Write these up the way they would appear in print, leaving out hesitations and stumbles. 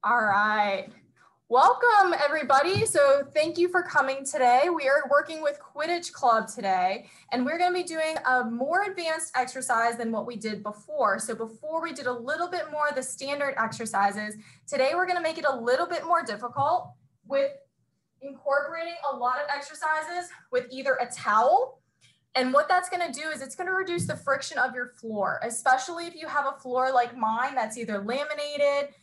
All right. Welcome, everybody. So thank you for coming today. We are working with Quidditch Club today, and we're going to be doing a more advanced exercise than what we did before. So before we did a little bit more of the standard exercises. Today, we're going to make it a little bit more difficult with incorporating a lot of exercises with either a towel. And what that's going to do is it's going to reduce the friction of your floor, especially if you have a floor like mine that's either laminated,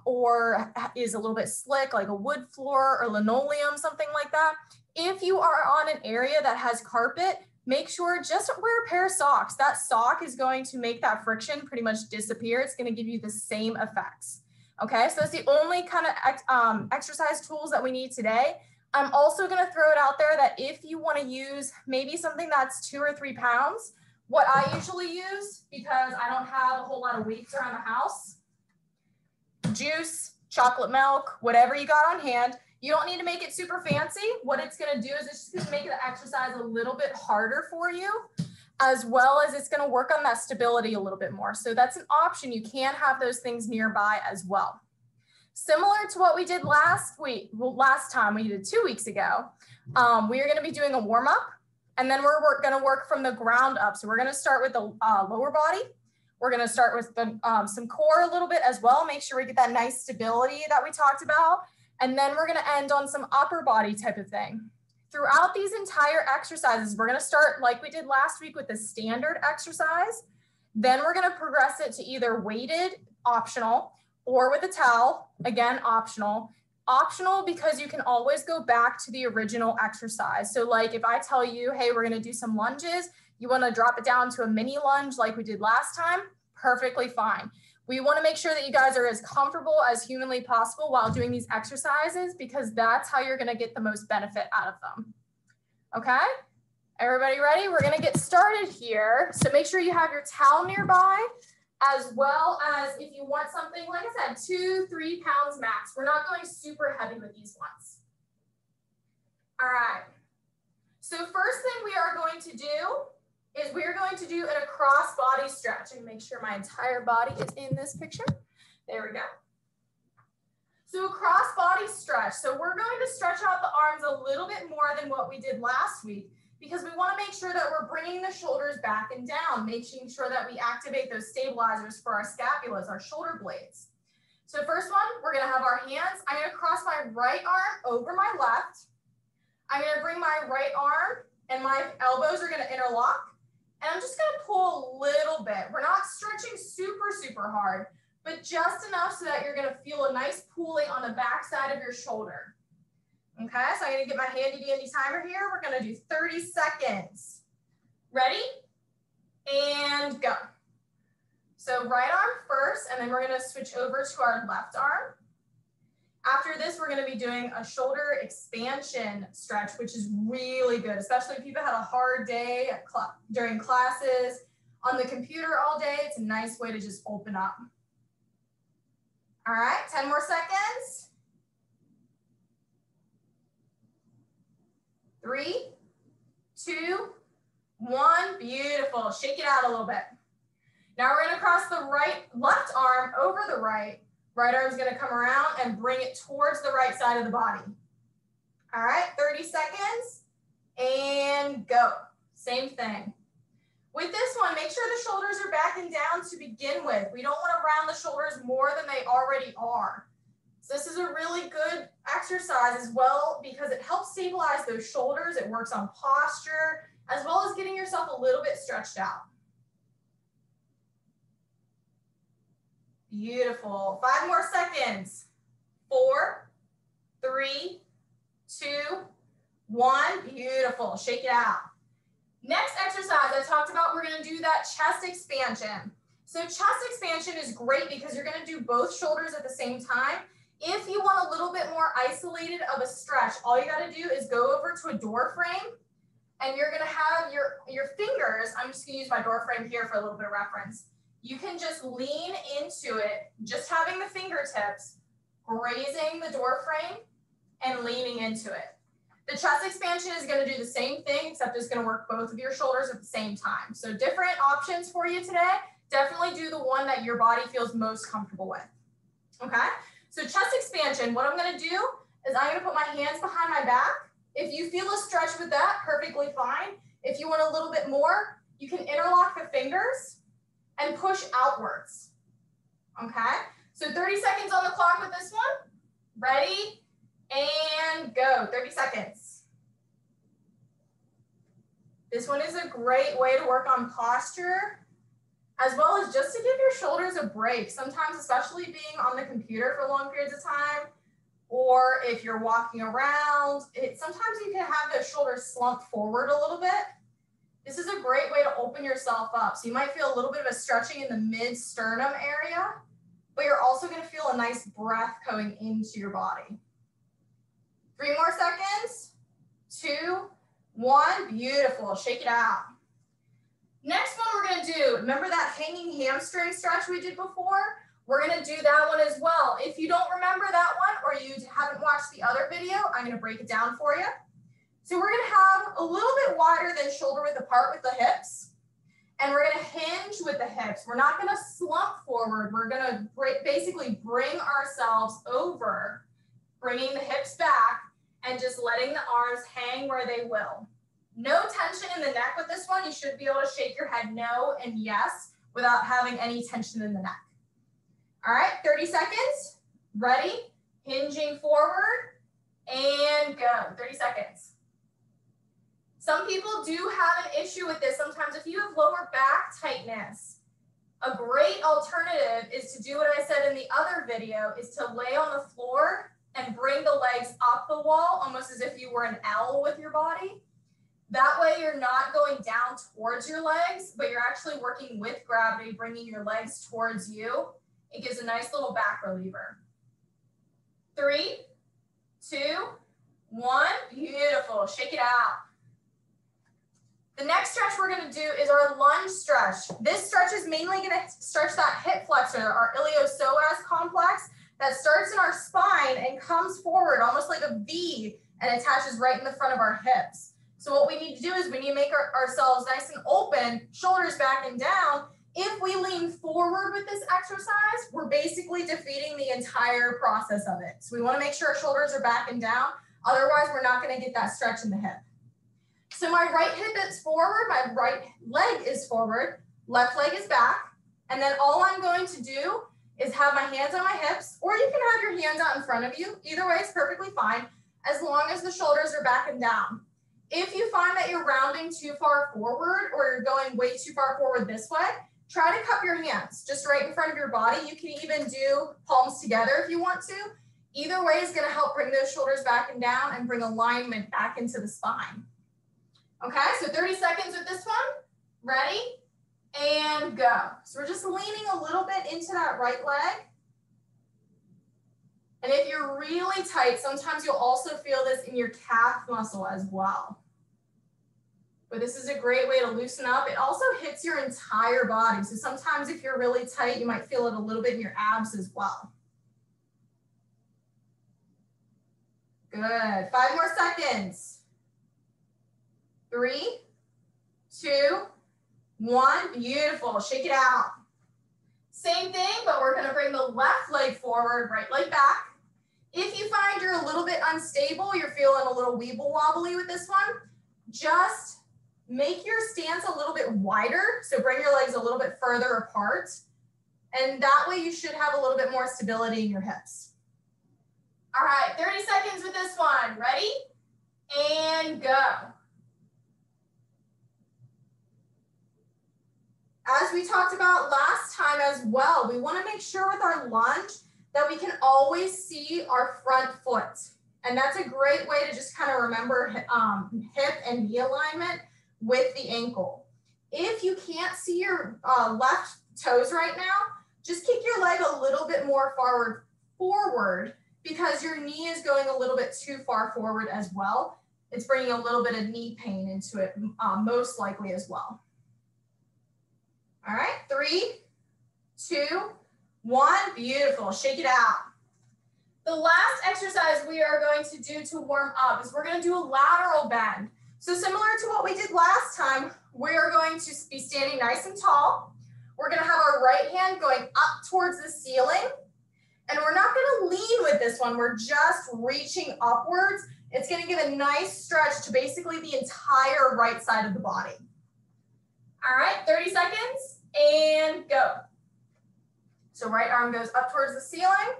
or is a little bit slick, like a wood floor or linoleum, something like that. If you are on an area that has carpet, make sure just wear a pair of socks. That sock is going to make that friction pretty much disappear. It's going to give you the same effects. Okay, so that's the only kind of exercise tools that we need today. I'm also going to throw it out there that if you want to use maybe something that's 2 or 3 pounds, what I usually use, because I don't have a whole lot of weights around the house, juice, chocolate milk, whatever you got on hand. You don't need to make it super fancy. What it's going to do is it's just going to make the exercise a little bit harder for you, as well as it's going to work on that stability a little bit more. So that's an option. You can have those things nearby as well. Similar to what we did last time we did 2 weeks ago, we are going to be doing a warm up, and then we're going to work from the ground up. So we're going to start with the lower body. We're going to start with the, some core a little bit as well. Make sure we get that nice stability that we talked about. And then we're going to end on some upper body type of thing. Throughout these entire exercises, we're going to start like we did last week with the standard exercise. Then we're going to progress it to either weighted, optional, or with a towel, again, optional. Optional because you can always go back to the original exercise. So like if I tell you, hey, we're going to do some lunges, you want to drop it down to a mini lunge like we did last time, perfectly fine. We want to make sure that you guys are as comfortable as humanly possible while doing these exercises, because that's how you're going to get the most benefit out of them. Okay? Everybody ready? We're going to get started here. So make sure you have your towel nearby, as well as if you want something, like I said, 2-3 pounds max. We're not going super heavy with these ones. All right. So first thing we are going to do is we're going to do a cross body stretch. And make sure my entire body is in this picture. There we go. So a cross body stretch. So we're going to stretch out the arms a little bit more than what we did last week, because we want to make sure that we're bringing the shoulders back and down, making sure that we activate those stabilizers for our scapulas, our shoulder blades. So first one, we're going to have our hands. I'm going to cross my right arm over my left. I'm going to bring my right arm and my elbows are going to interlock. And I'm just going to pull a little bit. We're not stretching super, super hard, but just enough so that you're going to feel a nice pulling on the back side of your shoulder. Okay, so I'm going to get my handy dandy timer here. We're going to do 30 seconds. Ready? And go. So right arm first, and then we're going to switch over to our left arm. After this, we're going to be doing a shoulder expansion stretch, which is really good, especially if you've had a hard day during classes, on the computer all day. It's a nice way to just open up. All right, 10 more seconds. 3, 2, 1, beautiful. Shake it out a little bit. Now we're going to cross the left arm over the right. Right arm is going to come around and bring it towards the right side of the body. All right, 30 seconds and go. Same thing. With this one, make sure the shoulders are back and down to begin with. We don't want to round the shoulders more than they already are. So this is a really good exercise as well, because it helps stabilize those shoulders. It works on posture, as well as getting yourself a little bit stretched out. Beautiful. 5 more seconds. 4, 3, 2, 1. Beautiful. Shake it out. Next exercise I talked about, we're going to do that chest expansion. So chest expansion is great because you're going to do both shoulders at the same time. If you want a little bit more isolated of a stretch, all you got to do is go over to a door frame, and you're going to have your fingers. I'm just going to use my door frame here for a little bit of reference. You can just lean into it, just having the fingertips grazing the door frame and leaning into it. The chest expansion is going to do the same thing, except it's going to work both of your shoulders at the same time. So different options for you today. Definitely do the one that your body feels most comfortable with. Okay, So chest expansion, what I'm gonna do is I'm gonna put my hands behind my back. If you feel a stretch with that, perfectly fine. If you want a little bit more, you can interlock the fingers and push outwards, okay? So 30 seconds on the clock with this one. Ready, and go, 30 seconds. This one is a great way to work on posture, as well as just to give your shoulders a break. Sometimes, especially being on the computer for long periods of time, or if you're walking around, sometimes you can have the shoulders slump forward a little bit. This is a great way to open yourself up. So you might feel a little bit of a stretching in the mid-sternum area, but you're also gonna feel a nice breath going into your body. 3 more seconds, 2, 1, beautiful, shake it out. Next one we're gonna do, remember that hanging hamstring stretch we did before? We're gonna do that one as well. If you don't remember that one or you haven't watched the other video, I'm gonna break it down for you. So we're gonna have a little bit wider than shoulder width apart with the hips, and we're gonna hinge with the hips. We're not gonna slump forward. We're gonna basically bring ourselves over, bringing the hips back, and just letting the arms hang where they will. No tension in the neck with this one. You should be able to shake your head no and yes without having any tension in the neck. All right, 30 seconds. Ready, hinging forward, and go, 30 seconds. Some people do have an issue with this. Sometimes if you have lower back tightness, a great alternative is to do what I said in the other video, is to lay on the floor and bring the legs up the wall, almost as if you were an L with your body. That way you're not going down towards your legs, but you're actually working with gravity, bringing your legs towards you. It gives a nice little back reliever. 3, 2, 1, beautiful, shake it out. The next stretch we're gonna do is our lunge stretch. This stretch is mainly gonna stretch that hip flexor, our iliopsoas complex, that starts in our spine and comes forward almost like a V and attaches right in the front of our hips. So what we need to do is we need to make ourselves nice and open, shoulders back and down. If we lean forward with this exercise, we're basically defeating the entire process of it. So we wanna make sure our shoulders are back and down. Otherwise, we're not gonna get that stretch in the hip. So my right hip is forward, my right leg is forward, left leg is back. And then all I'm going to do is have my hands on my hips, or you can have your hands out in front of you. Either way is perfectly fine, as long as the shoulders are back and down. If you find that you're rounding too far forward or you're going way too far forward this way, try to cup your hands just right in front of your body. You can even do palms together if you want to. Either way is gonna help bring those shoulders back and down and bring alignment back into the spine. Okay, so 30 seconds with this one. Ready, and go. So we're just leaning a little bit into that right leg. And if you're really tight, sometimes you'll also feel this in your calf muscle as well. But this is a great way to loosen up. It also hits your entire body. So sometimes if you're really tight, you might feel it a little bit in your abs as well. Good, 5 more seconds. 3, 2, 1, beautiful, shake it out. Same thing, but we're gonna bring the left leg forward, right leg back. If you find you're a little bit unstable, you're feeling a little weeble wobbly with this one, just make your stance a little bit wider. So bring your legs a little bit further apart. And that way you should have a little bit more stability in your hips. All right, 30 seconds with this one. Ready? And go. As we talked about last time as well, we want to make sure with our lunge that we can always see our front foot. And that's a great way to just kind of remember hip and knee alignment with the ankle. If you can't see your left toes right now, just kick your leg a little bit more forward because your knee is going a little bit too far forward as well. It's bringing a little bit of knee pain into it, most likely as well. All right, 3, 2, 1, beautiful, shake it out. The last exercise we are going to do to warm up is we're gonna do a lateral bend. So similar to what we did last time, we are going to be standing nice and tall. We're gonna have our right hand going up towards the ceiling, and we're not gonna lean this one, we're just reaching upwards. It's going to give a nice stretch to basically the entire right side of the body. All right, 30 seconds and go. So right arm goes up towards the ceiling.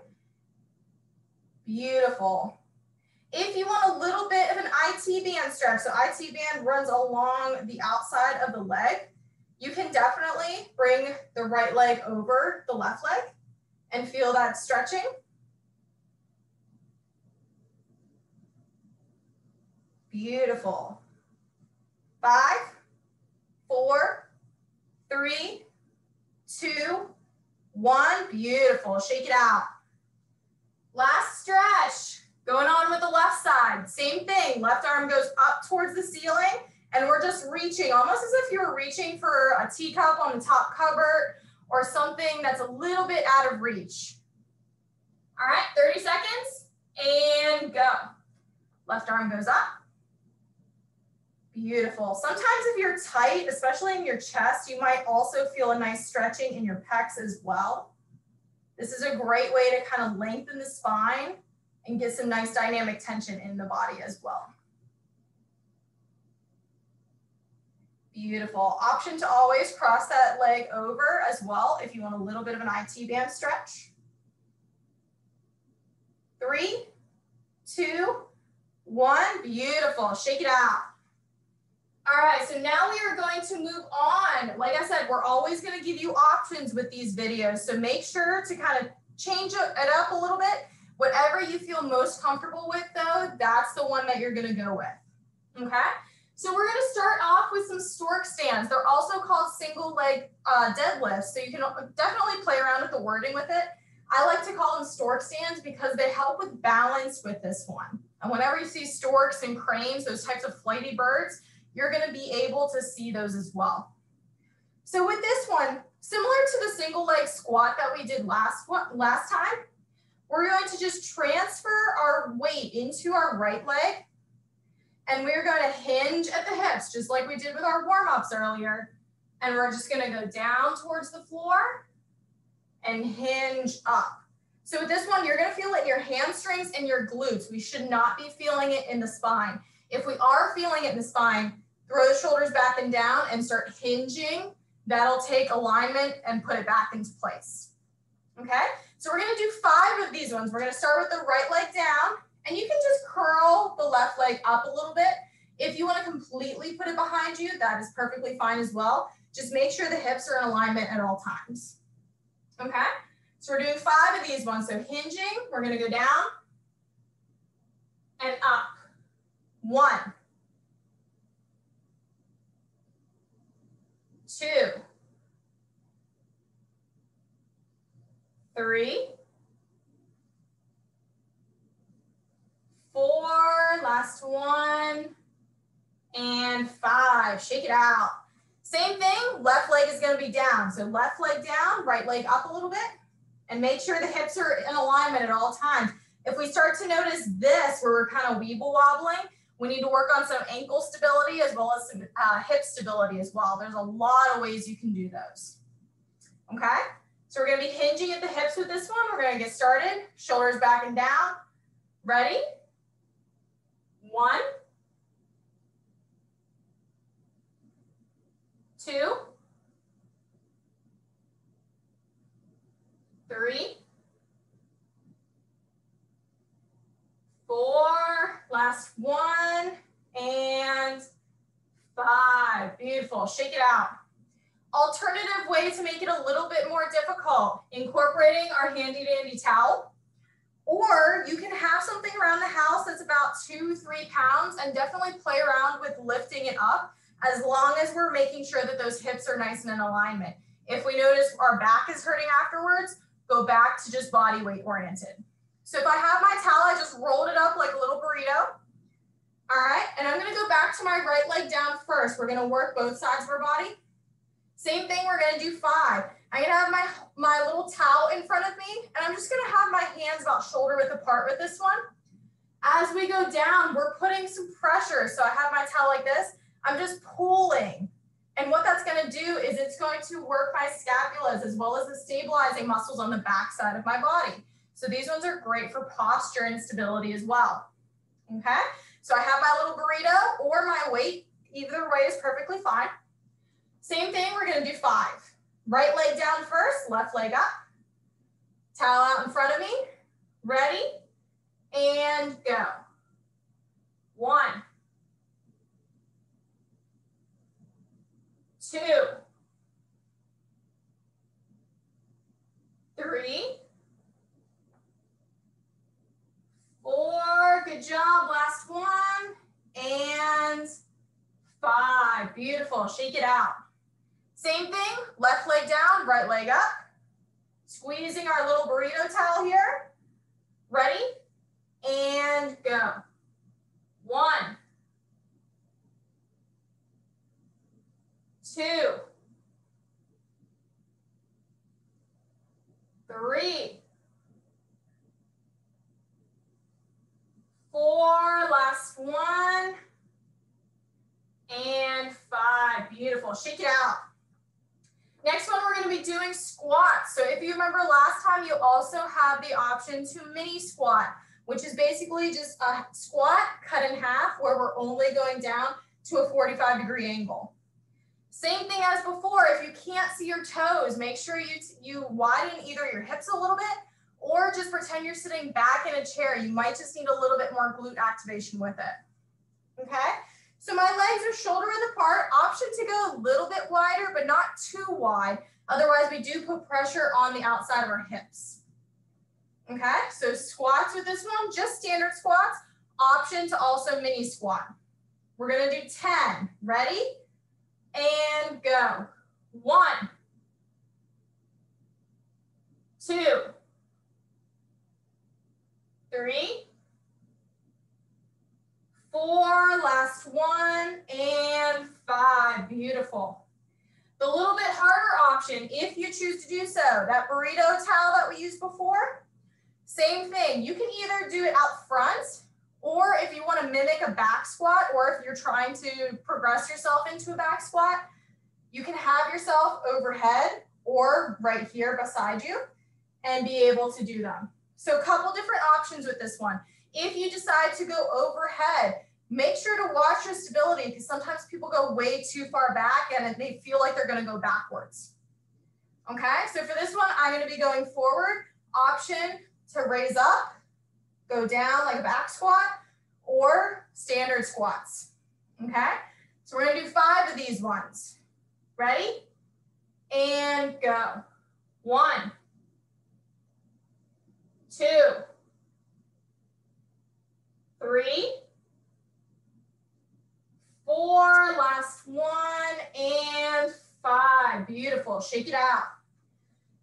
Beautiful. If you want a little bit of an IT band stretch, so IT band runs along the outside of the leg, you can definitely bring the right leg over the left leg and feel that stretching. Beautiful. 5, 4, 3, 2, 1. Beautiful. Shake it out. Last stretch. Going on with the left side. Same thing. Left arm goes up towards the ceiling, and we're just reaching, almost as if you were reaching for a teacup on the top cupboard or something that's a little bit out of reach. All right, 30 seconds and go. Left arm goes up. Beautiful. Sometimes if you're tight, especially in your chest, you might also feel a nice stretching in your pecs as well. This is a great way to kind of lengthen the spine and get some nice dynamic tension in the body as well. Beautiful. Option to always cross that leg over as well if you want a little bit of an IT band stretch. 3, 2, 1. Beautiful. Shake it out. All right, so now we are going to move on. Like I said, we're always going to give you options with these videos, so make sure to kind of change it up a little bit. Whatever you feel most comfortable with, though, that's the one that you're going to go with. Okay? So we're going to start off with some Stork Stands. They're also called single leg deadlifts, so you can definitely play around with the wording with it. I like to call them Stork Stands because they help with balance with this one. And whenever you see storks and cranes, those types of flighty birds, you're going to be able to see those as well. So with this one, similar to the single leg squat that we did last time, we're going to just transfer our weight into our right leg, and we're going to hinge at the hips, just like we did with our warm-ups earlier. And we're just going to go down towards the floor and hinge up. So with this one, you're going to feel it in your hamstrings and your glutes. We should not be feeling it in the spine. If we are feeling it in the spine, throw the shoulders back and down and start hinging. That'll take alignment and put it back into place. Okay, so we're going to do 5 of these ones. We're going to start with the right leg down, and you can just curl the left leg up a little bit. If you want to completely put it behind you, that is perfectly fine as well. Just make sure the hips are in alignment at all times. Okay, so we're doing 5 of these ones. So hinging, we're going to go down and up. 1, 2, 3, 4, last one, and 5. Shake it out. Same thing, left leg is going to be down. So left leg down, right leg up a little bit, and make sure the hips are in alignment at all times. If we start to notice this, where we're kind of weeble wobbling, we need to work on some ankle stability as well as some hip stability as well. There's a lot of ways you can do those. Okay, so we're going to be hinging at the hips with this one. We're going to get started. Shoulders back and down. Ready? 1, 2, 3, 4, last one, and 5. Beautiful. Shake it out. Alternative way to make it a little bit more difficult, incorporating our handy dandy towel. Or you can have something around the house that's about 2-3 pounds and definitely play around with lifting it up, as long as we're making sure that those hips are nice and in alignment. If we notice our back is hurting afterwards, go back to just body weight oriented. So if I have my towel, I just rolled it up like a little burrito. All right, and I'm gonna go back to my right leg down first. We're gonna work both sides of our body. Same thing, we're gonna do 5. I'm gonna have my little towel in front of me, and I'm just gonna have my hands about shoulder width apart with this one. As we go down, we're putting some pressure. So I have my towel like this. I'm just pulling. And what that's gonna do is it's going to work my scapulas as well as the stabilizing muscles on the back side of my body. So these ones are great for posture and stability as well. Okay, so I have my little burrito or my weight. Either way is perfectly fine. Same thing, we're gonna do 5. Right leg down first, left leg up. Towel out in front of me. Ready? And go. 1, 2, 3, 4, good job, last one, and 5, beautiful, shake it out. Same thing, left leg down, right leg up, squeezing our little burrito towel here, ready, and go. 1, 2, 3, 4, last one, and 5, beautiful, shake it out. Next one, we're gonna be doing squats. So if you remember last time, you also have the option to mini squat, which is basically just a squat cut in half where we're only going down to a 45-degree angle. Same thing as before, if you can't see your toes, make sure you widen either your hips a little bit or just pretend you're sitting back in a chair. You might just need a little bit more glute activation with it, okay? So my legs are shoulder width apart, option to go a little bit wider, but not too wide. Otherwise, we do put pressure on the outside of our hips. Okay, so squats with this one, just standard squats, option to also mini squat. We're gonna do 10, ready? And go. 1, 2, 3, 4, last one, and 5, beautiful. The little bit harder option, if you choose to do so, that burrito towel that we used before, same thing. You can either do it out front, or if you want to mimic a back squat, or if you're trying to progress yourself into a back squat, you can have yourself overhead or right here beside you and be able to do them. So a couple different options with this one. If you decide to go overhead, make sure to watch your stability because sometimes people go way too far back and they feel like they're going to go backwards. Okay, so for this one, I'm going to be going forward. Option to raise up, go down like a back squat, or standard squats. Okay, so we're going to do 5 of these ones. Ready? And go. 1, 2, 3, 4, last one, and 5. Beautiful, shake it out.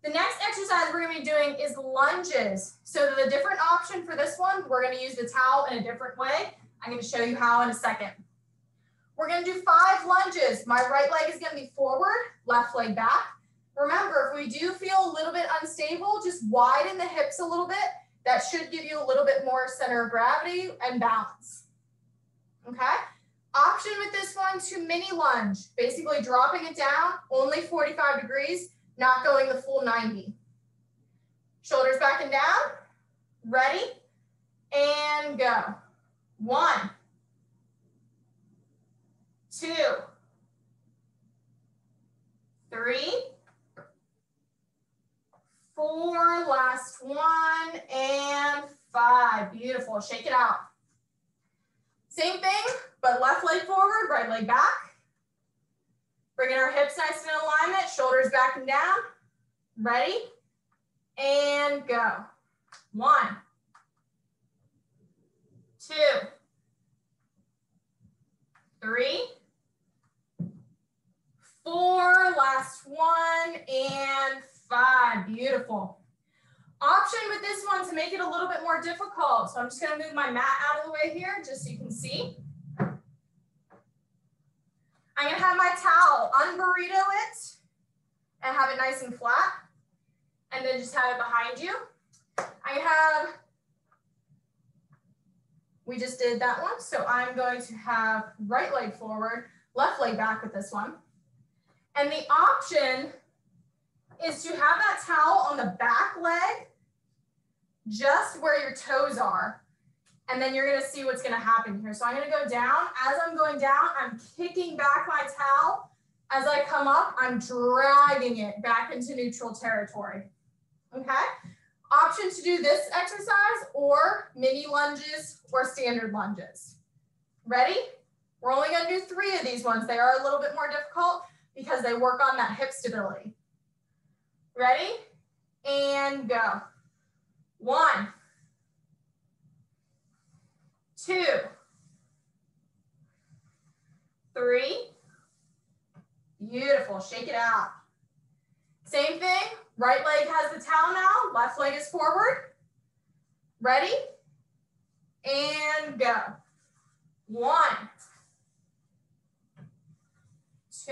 The next exercise we're gonna be doing is lunges. So the different option for this one, we're gonna use the towel in a different way. I'm gonna show you how in a second. We're gonna do 5 lunges. My right leg is gonna be forward, left leg back. Remember, if we do feel a little bit unstable, just widen the hips a little bit. That should give you a little bit more center of gravity and balance. Okay? Option with this one to mini lunge, basically dropping it down, only 45 degrees, not going the full 90. Shoulders back and down, ready, and go. 1, 2, 3, 4, last one, and 5. Beautiful, shake it out. Same thing, but left leg forward, right leg back. Bringing our hips nice and in alignment, shoulders back and down. Ready? And go. 1, 2, 3, 4, last one, and 5. Beautiful. Option with this one to make it a little bit more difficult. So I'm just going to move my mat out of the way here just so you can see. I'm going to have my towel unburrito it and have it nice and flat. And then just have it behind you. We just did that one. So I'm going to have right leg forward, left leg back with this one. And the option is to have that towel on the back leg just where your toes are. And then you're gonna see what's gonna happen here. So I'm gonna go down. As I'm going down, I'm kicking back my towel. As I come up, I'm dragging it back into neutral territory, okay? Option to do this exercise or mini lunges or standard lunges. Ready? We're only gonna do 3 of these ones. They are a little bit more difficult because they work on that hip stability. Ready? And go. 1, 2, 3. Beautiful, shake it out. Same thing, right leg has the towel now, left leg is forward. Ready? And go. 1, 2,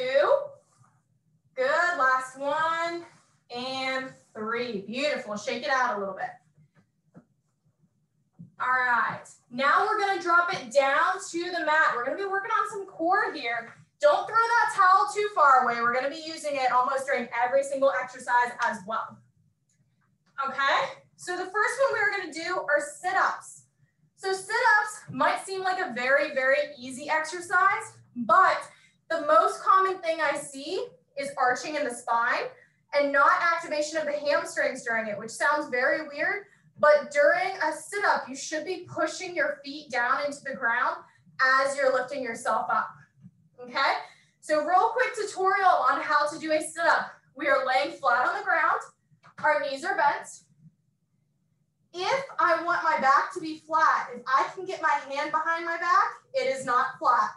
good, last one, and 3. Beautiful, shake it out a little bit. All right, now we're gonna drop it down to the mat. We're gonna be working on some core here. Don't throw that towel too far away. We're gonna be using it almost during every single exercise as well. Okay, so the first one we're gonna do are sit-ups. So sit-ups might seem like a very, very easy exercise, but the most common thing I see is arching in the spine and not activation of the hamstrings during it, which sounds very weird, but during a sit-up, you should be pushing your feet down into the ground as you're lifting yourself up, okay? So real quick tutorial on how to do a sit-up. We are laying flat on the ground, our knees are bent. If I want my back to be flat, if I can get my hand behind my back, it is not flat.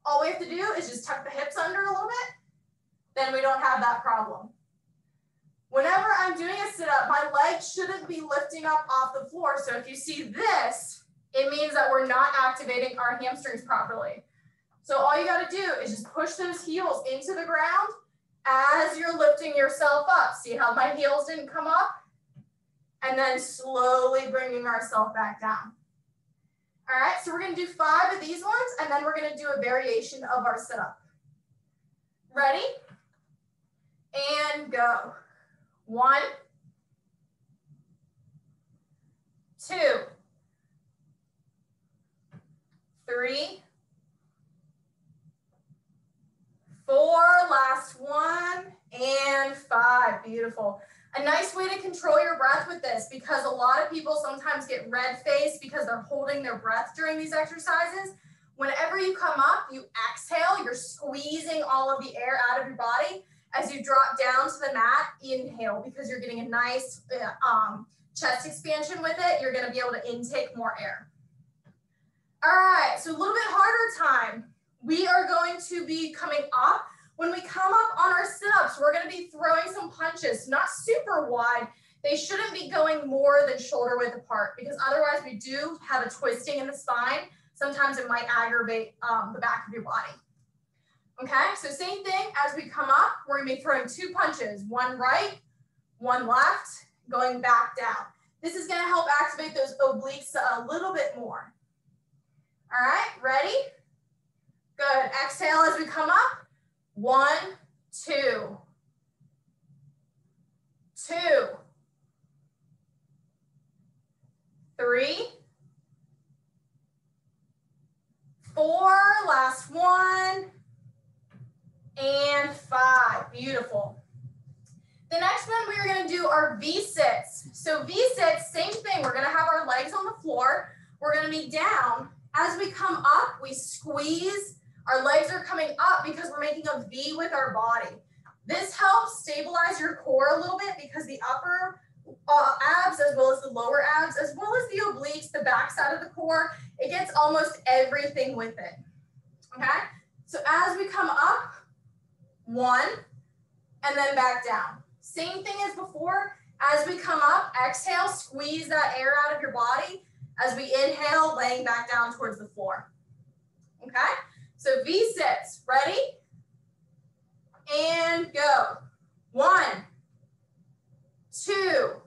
All we have to do is just tuck the hips under a little bit, then we don't have that problem. Whenever I'm doing a sit-up, my legs shouldn't be lifting up off the floor. So if you see this, it means that we're not activating our hamstrings properly. So all you gotta do is just push those heels into the ground as you're lifting yourself up. See how my heels didn't come up? And then slowly bringing ourselves back down. All right, so we're gonna do 5 of these ones, and then we're gonna do a variation of our sit-up. Ready? And go. 1, 2, 3, 4, last one, and 5. Beautiful. A nice way to control your breath with this, because a lot of people sometimes get red faced because they're holding their breath during these exercises. Whenever you come up, you exhale, you're squeezing all of the air out of your body. As you drop down to the mat, inhale, because you're getting a nice chest expansion with it. You're gonna be able to intake more air. All right, so a little bit harder time. We are going to be coming up. When we come up on our sit-ups, we're gonna be throwing some punches, not super wide. They shouldn't be going more than shoulder width apart, because otherwise we do have a twisting in the spine. Sometimes it might aggravate the back of your body. Okay, so same thing, as we come up, we're gonna be throwing 2 punches, one right, one left, going back down. This is gonna help activate those obliques a little bit more. All right, ready? Good, exhale as we come up. 1, 2, 2, 3, 4, last one, and 5. Beautiful. The next one we are going to do are V-sits. So V-sits, same thing. We're going to have our legs on the floor. We're going to be down. As we come up, we squeeze. Our legs are coming up because we're making a V with our body. This helps stabilize your core a little bit, because the upper abs, as well as the lower abs, as well as the obliques, the back side of the core, it gets almost everything with it. Okay? So as we come up, 1, and then back down. Same thing as before. As we come up, exhale, squeeze that air out of your body. As we inhale, laying back down towards the floor. Okay? So V-sits, ready? And go. 1, 2,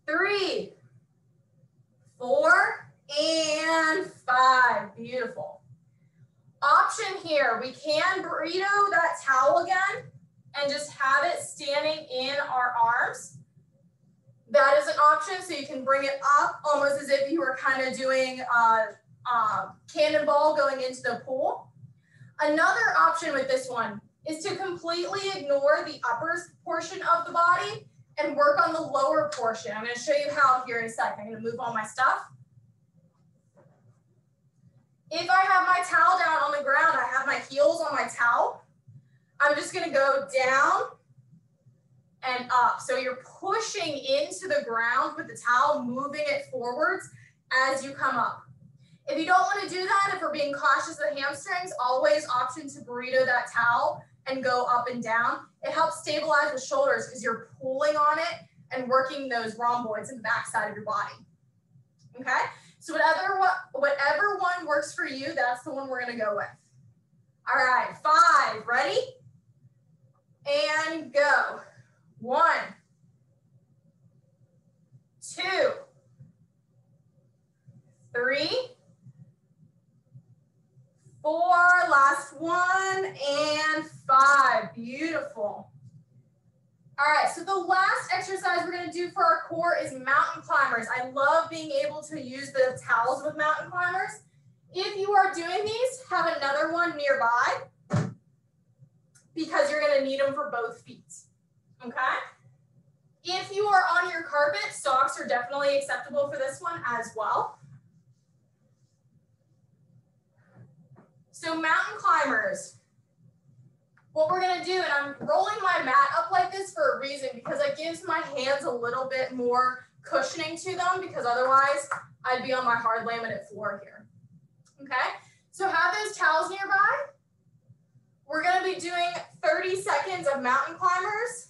3, 4, and 5. Beautiful. Option here, we can burrito that towel again and just have it standing in our arms. That is an option. option, so you can bring it up almost as if you were kind of doing cannonball going into the pool. Another option with this one is to completely ignore the upper portion of the body and work on the lower portion. I'm going to show you how here in a second. I'm going to move all my stuff. If I have my towel down on the ground, I have my heels on my towel, I'm just going to go down and up. So you're pushing into the ground with the towel, moving it forwards as you come up. If you don't want to do that, if we're being cautious of hamstrings, always option to burrito that towel and go up and down. It helps stabilize the shoulders because you're pulling on it and working those rhomboids in the back side of your body. Okay, so whatever one works for you, that's the one we're going to go with. All right, 5, ready? And go. 1, 2, 3, 4, last one, and 5. Beautiful. All right, so the last exercise we're going to do for our core is mountain climbers. I love being able to use the towels with mountain climbers. If you are doing these, have another one nearby because you're going to need them for both feet. Okay? If you are on your carpet, socks are definitely acceptable for this one as well. So mountain climbers, what we're gonna do, and I'm rolling my mat up like this for a reason because it gives my hands a little bit more cushioning to them because otherwise I'd be on my hard laminate floor here, okay? So have those towels nearby. We're gonna be doing 30 seconds of mountain climbers,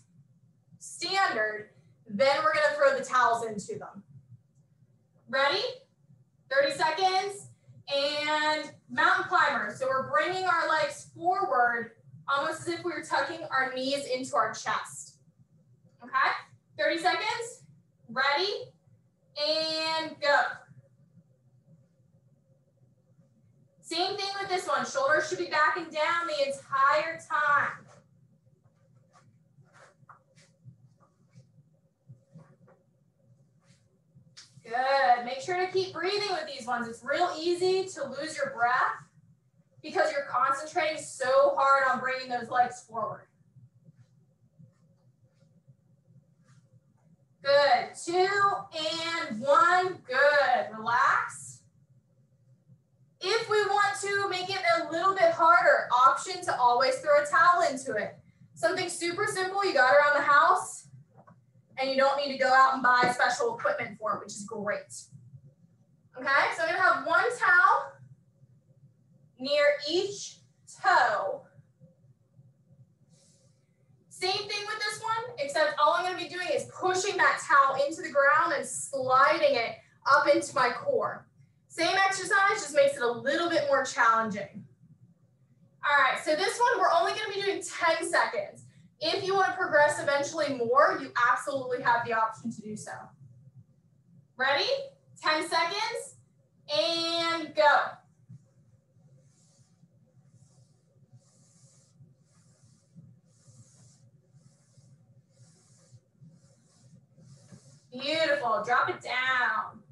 standard, then we're gonna throw the towels into them. Ready? 30 seconds. And mountain climbers. So we're bringing our legs forward almost as if we were tucking our knees into our chest. Okay? 30 seconds. Ready? And go. Same thing with this one. Shoulders should be back and down the entire time. Good. Make sure to keep breathing with these ones. It's real easy to lose your breath because you're concentrating so hard on bringing those legs forward. Good. 2 and 1. Good. Relax. If we want to make it a little bit harder, option to always throw a towel into it. Something super simple. You got around the house. And you don't need to go out and buy special equipment for it, which is great. Okay, so I'm gonna have one towel near each toe. Same thing with this one, except all I'm gonna be doing is pushing that towel into the ground and sliding it up into my core. Same exercise, just makes it a little bit more challenging. All right, so this one, we're only gonna be doing 10 seconds. If you want to progress eventually more, you absolutely have the option to do so. Ready? 10 seconds and go. Beautiful. Drop it down.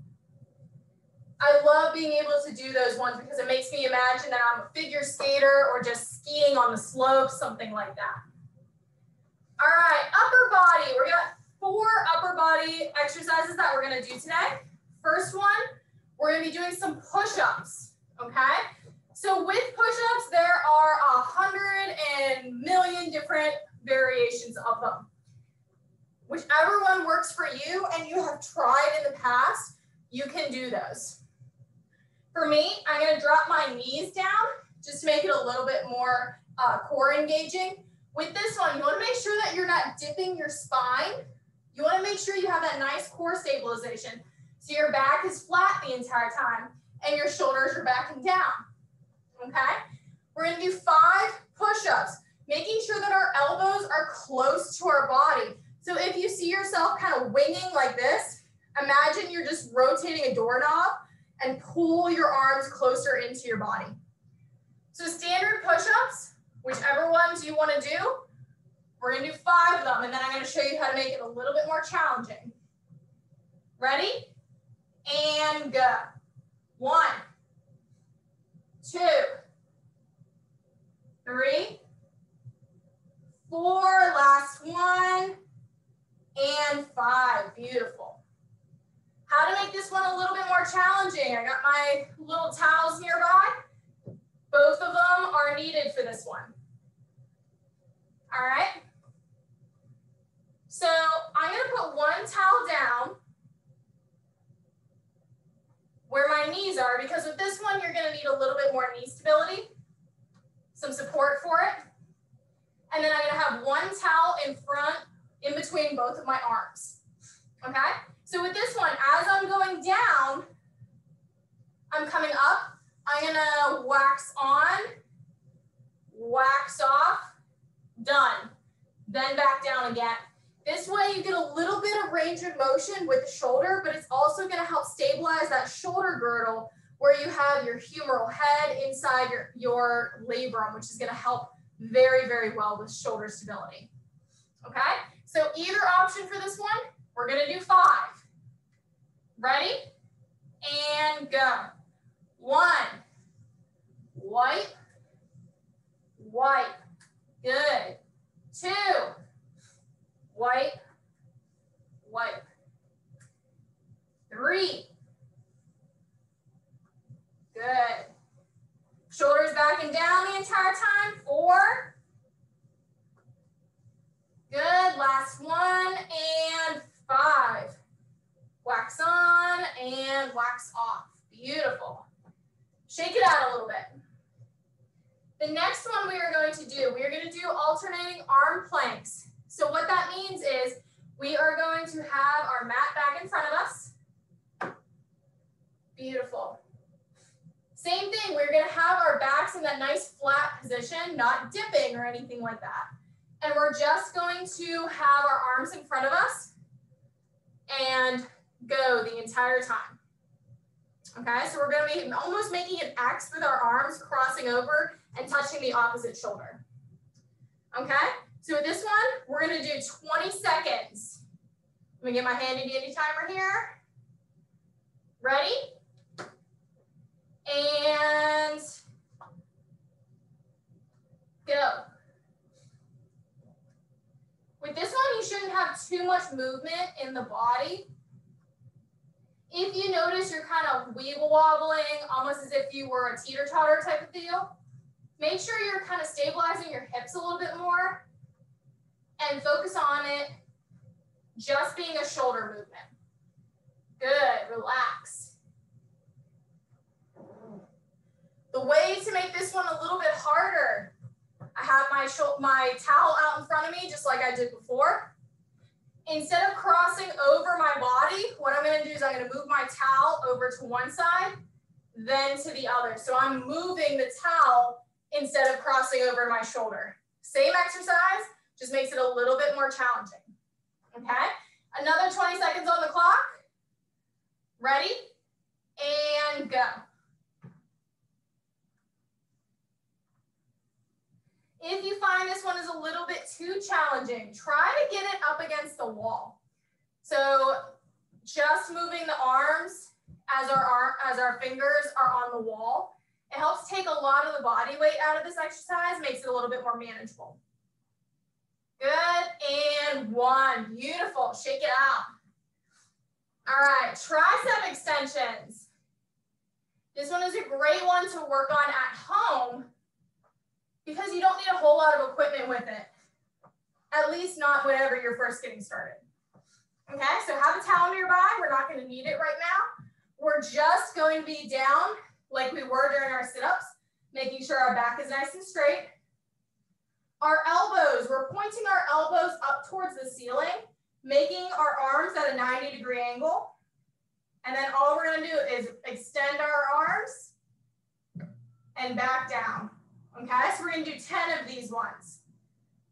I love being able to do those ones because it makes me imagine that I'm a figure skater or just skiing on the slopes, something like that. All right, upper body. We're got 4 upper body exercises that we're gonna do today. First one, we're gonna be doing some push-ups, okay? So with push-ups, there are 100 million different variations of them. Whichever one works for you and you have tried in the past, you can do those. For me, I'm gonna drop my knees down just to make it a little bit more core engaging. With this one, you want to make sure that you're not dipping your spine. You want to make sure you have that nice core stabilization. So your back is flat the entire time and your shoulders are back and down. Okay? We're going to do 5 push-ups, making sure that our elbows are close to our body. So if you see yourself kind of winging like this, imagine you're just rotating a doorknob and pull your arms closer into your body. So standard push-ups, whichever ones you want to do, we're going to do 5 of them, and then I'm going to show you how to make it a little bit more challenging. Ready? And go. 1, 2, 3, 4, last one, and 5. Beautiful. How to make this one a little bit more challenging? I got my little towels nearby. Both of them are needed for this one. All right. So I'm going to put one towel down where my knees are, because with this one, you're going to need a little bit more knee stability, some support for it. And then I'm going to have one towel in front, in between both of my arms. Okay? So with this one, as I'm going down, I'm coming up. I'm going to wax on, wax off, done. Then back down again. This way you get a little bit of range of motion with the shoulder, but it's also going to help stabilize that shoulder girdle where you have your humeral head inside your labrum, which is going to help very, very well with shoulder stability. Okay, so either option for this one, we're going to do 5. Ready? And go. 1, wipe, wipe. Good. 2, wipe, wipe. 3. Good. Shoulders back and down the entire time. 4. Good. Last one. And 5. Wax on and wax off. Beautiful. Shake it out a little bit. The next one we are going to do, we are going to do alternating arm planks. So what that means is we are going to have our mat back in front of us. Beautiful. Same thing, we're going to have our backs in that nice flat position, not dipping or anything like that. And we're just going to have our arms in front of us and go the entire time. Okay, so we're going to be almost making an X with our arms crossing over and touching the opposite shoulder. Okay, so with this one, we're going to do 20 seconds. Let me get my handy dandy timer here. Ready? And go. With this one, you shouldn't have too much movement in the body. If you notice you're kind of weeble wobbling, almost as if you were a teeter-totter type of deal, make sure you're kind of stabilizing your hips a little bit more and focus on it just being a shoulder movement. Good, relax. The way to make this one a little bit harder, I have my towel out in front of me just like I did before. Instead of crossing over my body, what I'm going to do is I'm going to move my towel over to one side, then to the other. So I'm moving the towel instead of crossing over my shoulder. Same exercise, just makes it a little bit more challenging. Okay, another 20 seconds on the clock. Ready? And go. If you find this one is a little bit too challenging, try to get it up against the wall. So just moving the arms as our fingers are on the wall, it helps take a lot of the body weight out of this exercise, makes it a little bit more manageable. Good, and 1, beautiful, shake it out. All right, tricep extensions. This one is a great one to work on at home, because you don't need a whole lot of equipment with it, at least not whenever you're first getting started. Okay, so have a towel nearby. We're not going to need it right now. We're just going to be down like we were during our sit-ups, making sure our back is nice and straight. Our elbows, we're pointing our elbows up towards the ceiling, making our arms at a 90-degree angle. And then all we're going to do is extend our arms and back down. Okay, so we're going to do 10 of these ones.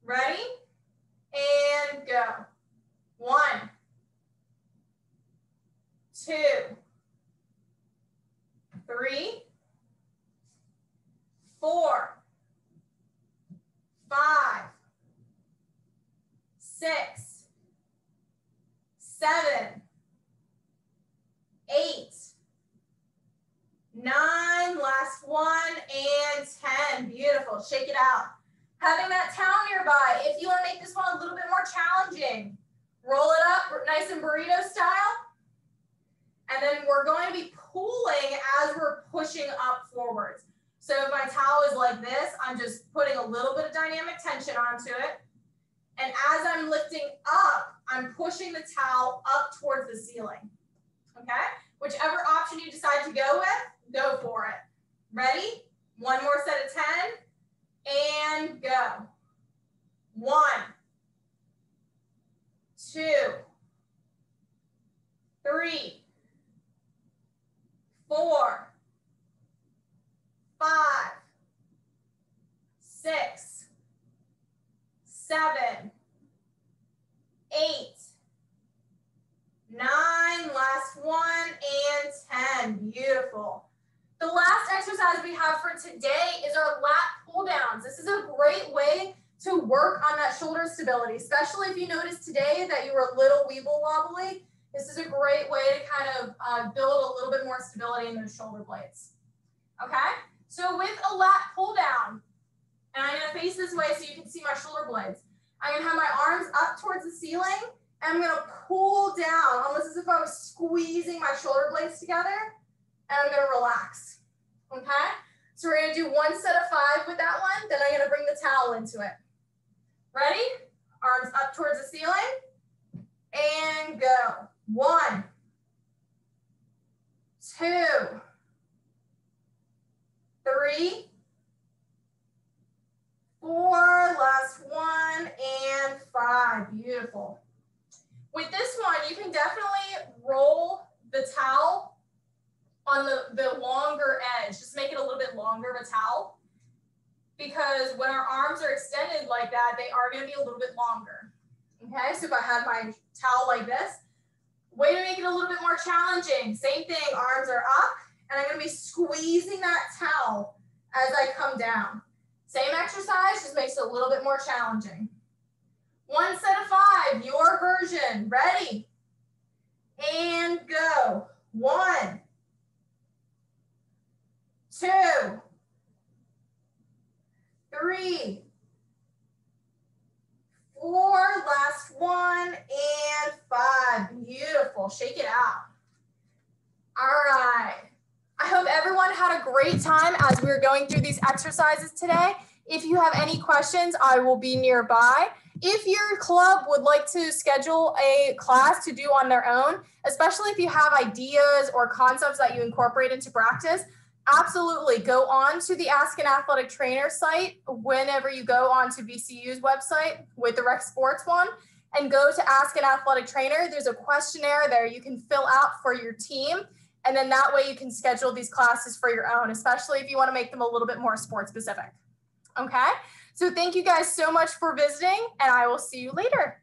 Ready? And go. 1, 2, 3, 4, 5, 6, 7, 10. Beautiful. Shake it out. Having that towel nearby, if you want to make this one a little bit more challenging, roll it up nice and burrito style. And then we're going to be pulling as we're pushing up forwards. So if my towel is like this, I'm just putting a little bit of dynamic tension onto it. And as I'm lifting up, I'm pushing the towel up towards the ceiling. Okay? Whichever option you decide to go with, go for it. Ready? One more set of 10. And go. 1, 2, 3, 4, 5, 6, 7, 8, 9, last one, and 10. Beautiful. The last exercise we have for today is our lat pull downs. This is a great way to work on that shoulder stability, especially if you notice today that you were a little weeble wobbly. This is a great way to kind of build a little bit more stability in those shoulder blades. Okay, so with a lat pull down, and I'm gonna face this way so you can see my shoulder blades. I'm gonna have my arms up towards the ceiling, and I'm gonna pull down, almost as if I was squeezing my shoulder blades together, and I'm gonna relax, okay? So we're gonna do one set of 5 with that one, then I'm gonna bring the towel into it. Ready? Arms up towards the ceiling, and go. 1, 2, 3, 4, last one, and 5. Beautiful. With this one, you can definitely roll the towel on the longer edge. Just make it a little bit longer of a towel, because when our arms are extended like that, they are going to be a little bit longer. Okay, so if I had my towel like this, way to make it a little bit more challenging. Same thing, arms are up, and I'm going to be squeezing that towel as I come down. Same exercise, just makes it a little bit more challenging. One set of 5, your version. Ready? And go. 1, 2, 3, 4, last one, and 5. Beautiful. Shake it out. All right. I hope everyone had a great time as we were going through these exercises today. If you have any questions, I will be nearby. If your club would like to schedule a class to do on their own, especially if you have ideas or concepts that you incorporate into practice, absolutely go on to the Ask an Athletic Trainer site whenever you go onto VCU's website with the Rec Sports one, and go to Ask an Athletic Trainer. There's a questionnaire there you can fill out for your team, and then that way you can schedule these classes for your own, especially if you want to make them a little bit more sport specific. Okay, so thank you guys so much for visiting, and I will see you later.